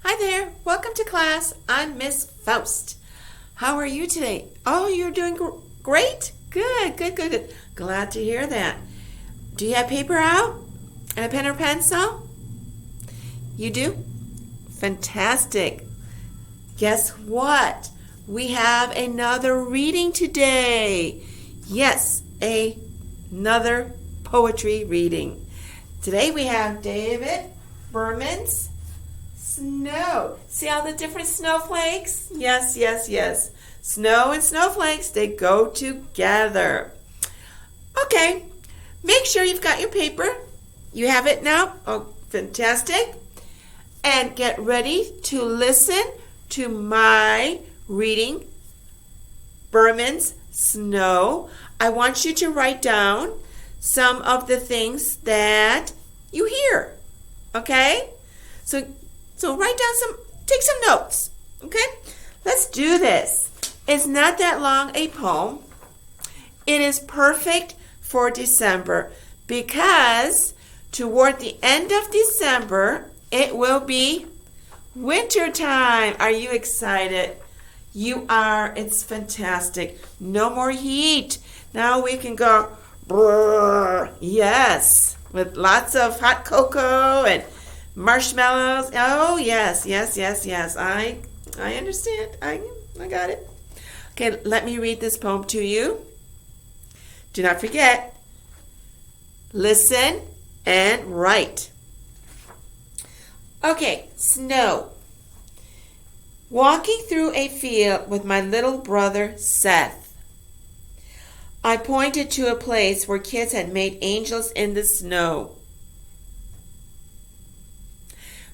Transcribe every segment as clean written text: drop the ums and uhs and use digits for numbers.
Hi there. Welcome to class. I'm Miss Faust. How are you today? Oh, you're doing great? Good. Glad to hear that. Do you have paper out? And a pen or pencil? You do? Fantastic. Guess what? We have another reading today. Yes, another poetry reading. Today we have David Berman's Snow. See all the different snowflakes? Yes. Snow and snowflakes, they go together. Okay, make sure you've got your paper. You have it now? Oh, fantastic. And get ready to listen to my reading, Berman's Snow. I want you to write down some of the things that you hear. Okay? So write down take some notes. Okay? Let's do this. It's not that long a poem. It is perfect for December because toward the end of December, it will be winter time. Are you excited? You are. It's fantastic. No more heat. Now we can go, brrr, yes, with lots of hot cocoa and marshmallows. Oh, yes. I understand. I got it. Okay, let me read this poem to you. Do not forget, listen and write. Okay, snow. Walking through a field with my little brother Seth, I pointed to a place where kids had made angels in the snow.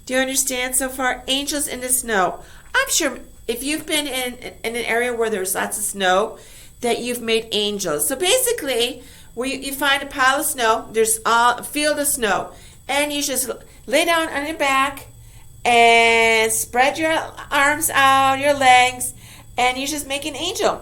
Do you understand so far? Angels in the snow. I'm sure if you've been in an area where there's lots of snow, that you've made angels. So basically, where you find a pile of snow, there's a field of snow, and you just lay down on your back and spread your arms out, your legs, and you just make an angel.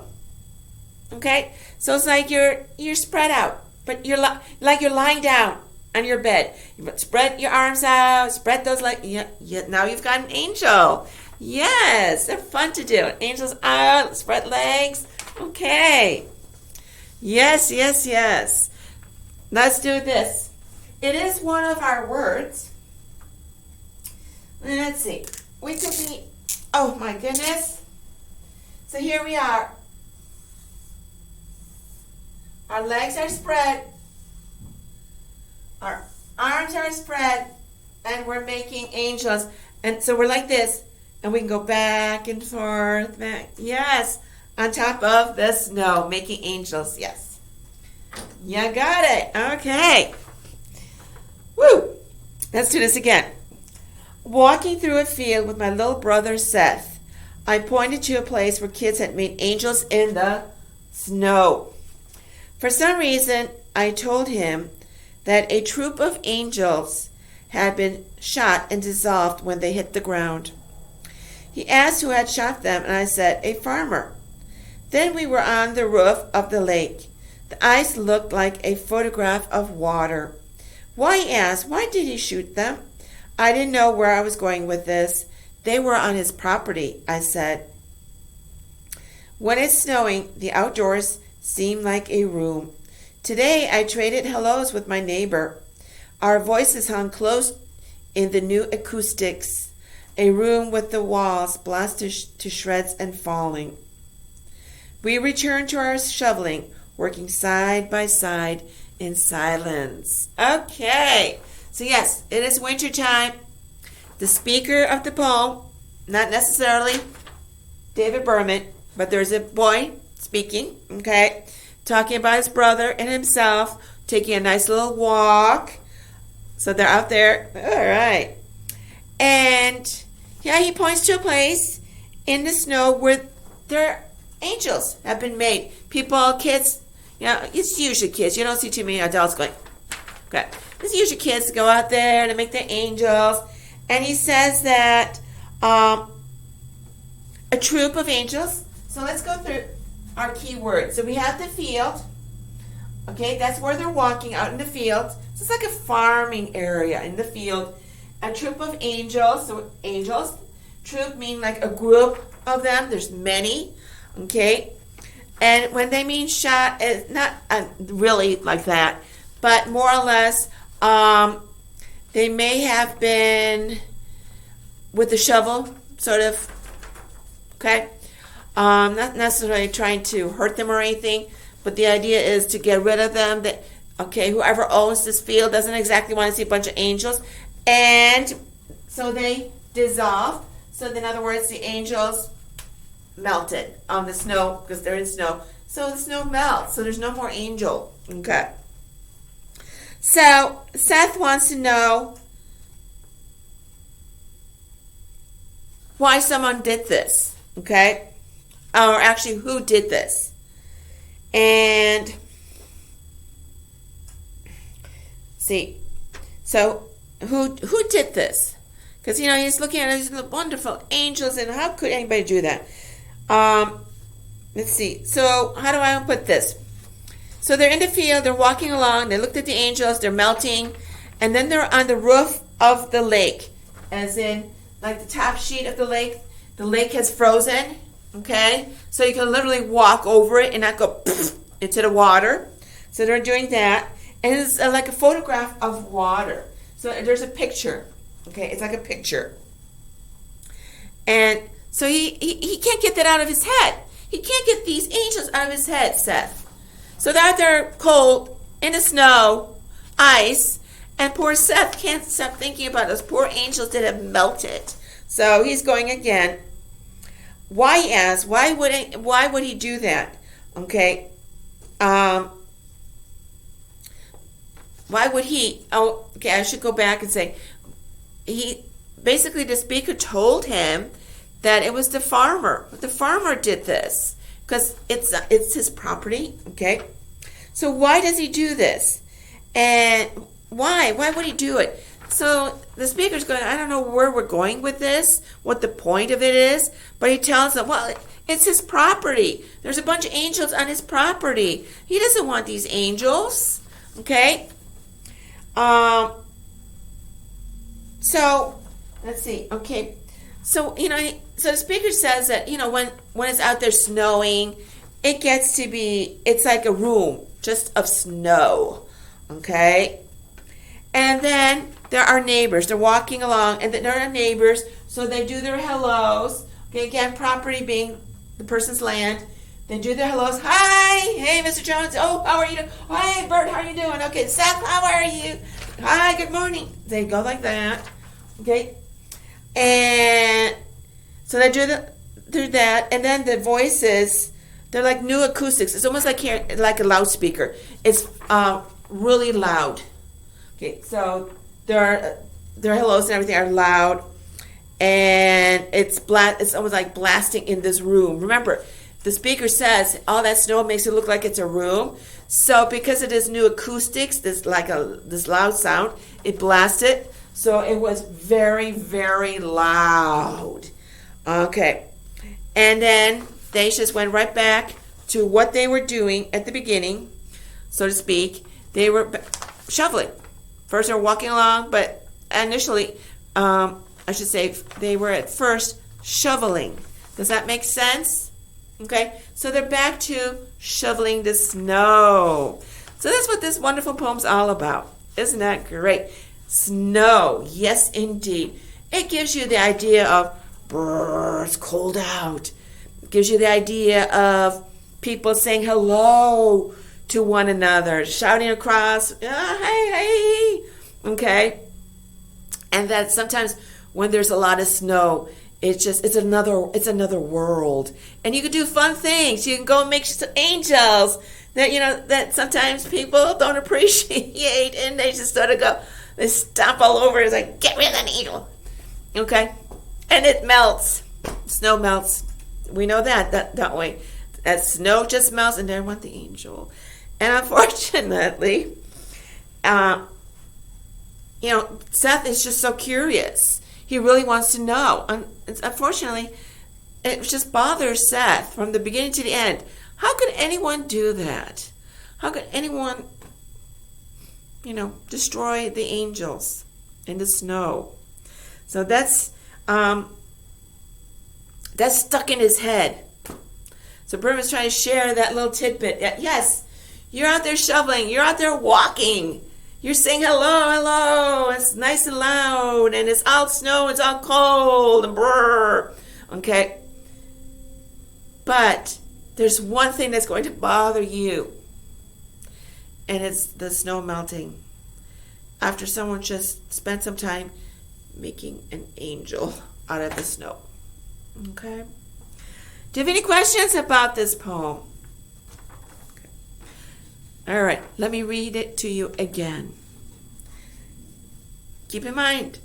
Okay? So it's like you're spread out, but you're lying down on your bed. You spread your arms out, spread those legs. Yeah, now you've got an angel. Yes, they're fun to do. Angels out, spread legs. Okay. Yes. Let's do this. It is one of our words. Let's see. We could be, oh my goodness. So here we are. Our legs are spread. Our arms are spread. And we're making angels. And so we're like this. And we can go back and forth. Yes. On top of the snow. Making angels. Yes. You got it. Okay. Woo. Let's do this again. Walking through a field with my little brother Seth, I pointed to a place where kids had made angels in the snow. For some reason, I told him that a troop of angels had been shot and dissolved when they hit the ground. He asked who had shot them, and I said, a farmer. Then we were on the roof of the lake. The ice looked like a photograph of water. Why, he asked, why did he shoot them? I didn't know where I was going with this. They were on his property, I said. When it's snowing, the outdoors seem like a room. Today, I traded hellos with my neighbor. Our voices hung close in the new acoustics, a room with the walls blasted to shreds and falling. We returned to our shoveling, working side by side in silence. Okay, so yes, it is winter time. The speaker of the poem, not necessarily David Berman, but there's a boy speaking, okay, talking about his brother and himself, taking a nice little walk. So they're out there. All right. And yeah, he points to a place in the snow where their angels have been made. People, kids, it's usually kids. You don't see too many adults going, okay. It's usually kids to go out there and make their angels. And he says that a troop of angels. So let's go through our key words. So we have the field. Okay, that's where they're walking out in the field. So it's like a farming area in the field. A troop of angels. So angels, Troop mean like a group of them. There's many. Okay. And when they mean shot, it's not really like that, but more or less, they may have been with the shovel, sort of. Okay. Not necessarily trying to hurt them or anything, but the idea is to get rid of them. That okay, whoever owns this field doesn't exactly want to see a bunch of angels, and so they dissolve. So in other words, the angels melted on the snow because they're in snow. So the snow melts. So there's no more angel. Okay. So Seth wants to know why someone did this. Okay. Or actually who did this. And see. So who did this? Because he's looking at these wonderful angels, and how could anybody do that? Let's see. So how do I put this? So they're in the field, they're walking along, they looked at the angels, they're melting, and then they're on the roof of the lake, as in like the top sheet of the lake. The lake has frozen, okay? So you can literally walk over it and not go into the water. So they're doing that. And it's like a photograph of water. So there's a picture, okay? It's like a picture. And so he can't get that out of his head. He can't get these angels out of his head, Seth. So they're out there cold, in the snow, ice, and poor Seth can't stop thinking about those poor angels that have melted. So he's going again. Why, he asks, why would he do that? Okay. Why would he? Oh, okay, I should go back and say, basically the speaker told him that it was the farmer. The farmer did this because it's his property, okay? So why does he do this? And why? Why would he do it? So the speaker's going, I don't know where we're going with this, what the point of it is, but he tells them, well, it's his property. There's a bunch of angels on his property. He doesn't want these angels, okay? So let's see. Okay. So, so the speaker says that, when it's out there snowing, it gets to be, it's like a room just of snow. Okay. And then there are neighbors. They're walking along and there are neighbors. So they do their hellos. Okay. Again, property being the person's land. They do their hellos. Hi. Hey, Mr. Jones. Oh, how are you doing? Hi, Bert. How are you doing? Okay. Seth, how are you? Hi, good morning. They go like that. Okay. And so they do that. And then the voices, they're like new acoustics. It's almost like like a loudspeaker. It's really loud. Okay. So their hellos and everything are loud. And it's almost like blasting in this room. Remember, the speaker says all that snow makes it look like it's a room. So because it is new acoustics, this loud sound, it blasted. So it was very, very loud. Okay. And then they just went right back to what they were doing at the beginning, so to speak. They were shoveling. First they were walking along, but initially, I should say, they were at first shoveling. Does that make sense? Okay, so they're back to shoveling the snow. So that's what this wonderful poem's all about. Isn't that great? Snow, yes indeed. It gives you the idea of, it's cold out. It gives you the idea of people saying hello to one another, shouting across, hey, okay? And that sometimes when there's a lot of snow, it's another world. And you can do fun things. You can go and make some angels that sometimes people don't appreciate, and they just sort of go, they stomp all over. It's like, get rid of the needle. Okay? And it melts. Snow melts. We know that way. That snow just melts, and there went the angel. And unfortunately, Seth is just so curious. He really wants to know. Unfortunately, it just bothers Seth from the beginning to the end. How could anyone do that? How could anyone, destroy the angels in the snow? So that's That's stuck in his head. So Berman's trying to share that little tidbit. Yes, you're out there shoveling. You're out there walking. You're saying hello, hello. It's nice and loud, and it's all snow. It's all cold and brrr. Okay. But there's one thing that's going to bother you, and it's the snow melting. After someone just spent some time making an angel out of the snow. Okay. Do you have any questions about this poem? Okay. All right, let me read it to you again. Keep in mind,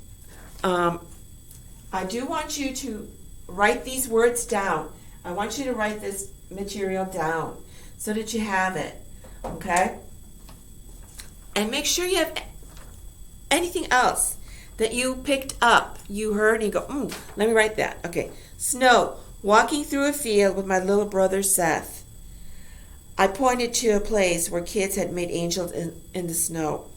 I do want you to write these words down. I want you to write this material down so that you have it, okay? And make sure you have anything else that you picked up, you heard, and you go, let me write that. Okay. Snow, walking through a field with my little brother Seth. I pointed to a place where kids had made angels in the snow.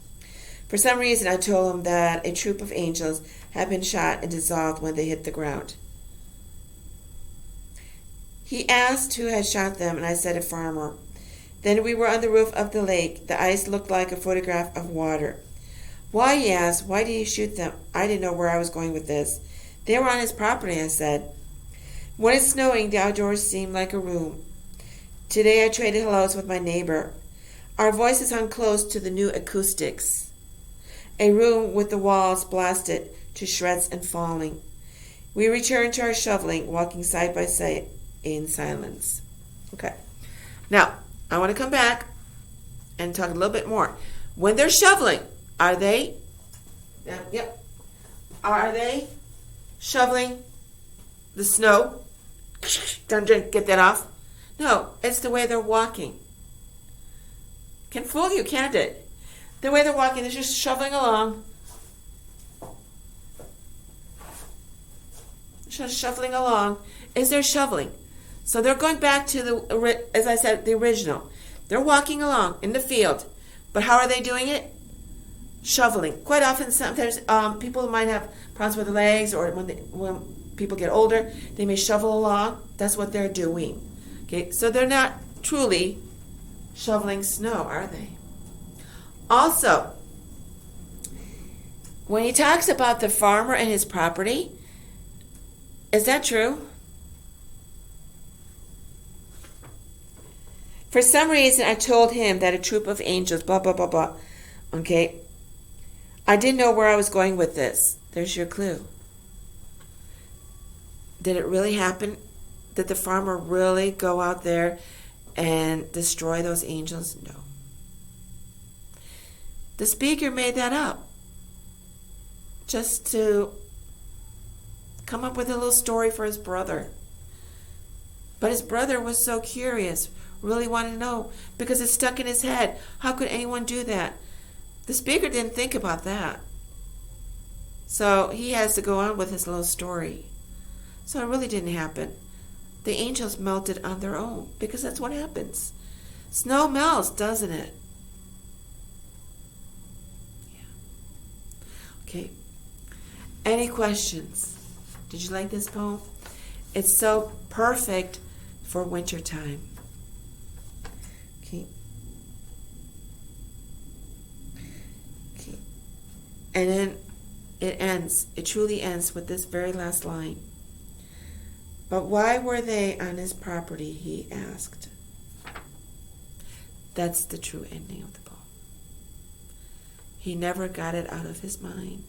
For some reason, I told him that a troop of angels had been shot and dissolved when they hit the ground. He asked who had shot them, and I said a farmer. Then we were on the roof of the lake. The ice looked like a photograph of water. Why, he asked, why did he shoot them? I didn't know where I was going with this. They were on his property, I said. When it's snowing, the outdoors seem like a room. Today I traded hellos with my neighbor. Our voices hung close to the new acoustics. A room with the walls blasted to shreds and falling. We returned to our shoveling, walking side by side in silence. Okay. Now, I want to come back and talk a little bit more. When they're shoveling, are they shoveling the snow? Don't get that off. No, it's the way they're walking. Can fool you, can't it? The way they're walking, they're just shoveling along. Just shuffling along. Is they're shoveling. So they're going back to as I said, the original. They're walking along in the field. But how are they doing it? Shoveling. Quite often, sometimes people might have problems with their legs, or when people get older, they may shovel along. That's what they're doing. Okay, so they're not truly shoveling snow, are they? Also, when he talks about the farmer and his property, is that true? For some reason, I told him that a troop of angels, blah, blah, blah, blah. Okay? I didn't know where I was going with this. There's your clue. Did it really happen? Did the farmer really go out there and destroy those angels? No. The speaker made that up just to come up with a little story for his brother. But his brother was so curious, really wanted to know, because it stuck in his head. How could anyone do that? The speaker didn't think about that. So he has to go on with his little story. So it really didn't happen. The angels melted on their own, because that's what happens. Snow melts, doesn't it? Yeah. Okay. Any questions? Did you like this poem? It's so perfect for winter time. Okay. Okay. And then it truly ends with this very last line. But why were they on his property, he asked. That's the true ending of the poem. He never got it out of his mind.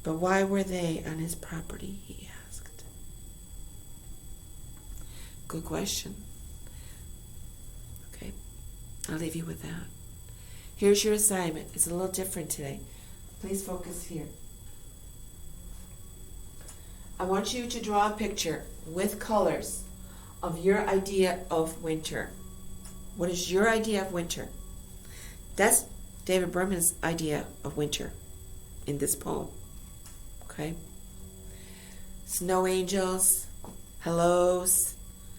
But why were they on his property, he asked. Good question. Okay, I'll leave you with that. Here's your assignment. It's a little different today. Please focus here. I want you to draw a picture with colors of your idea of winter. What is your idea of winter? That's David Berman's idea of winter in this poem. Okay? Snow angels, hellos,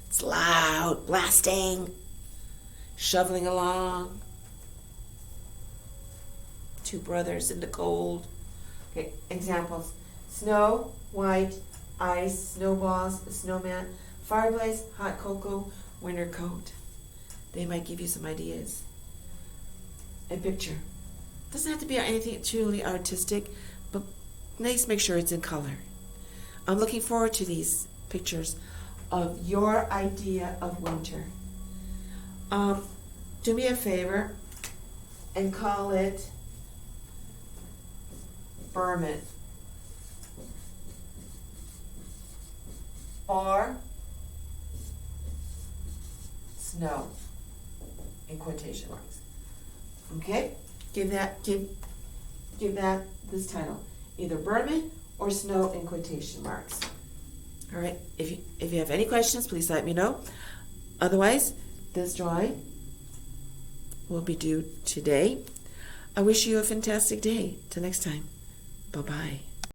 it's loud, blasting, shoveling along, two brothers in the cold. Okay, examples. Snow, white, ice, snowballs, snowman, fireplace, hot cocoa, winter coat. They might give you some ideas. A picture. Doesn't have to be anything truly artistic, but nice, make sure it's in color. I'm looking forward to these pictures of your idea of winter. Do me a favor and call it Berman or snow in quotation marks. Okay? Give that this title. Either Berman or snow in quotation marks. All right. If you have any questions, please let me know. Otherwise, this drawing will be due today. I wish you a fantastic day. Till next time. Bye-bye.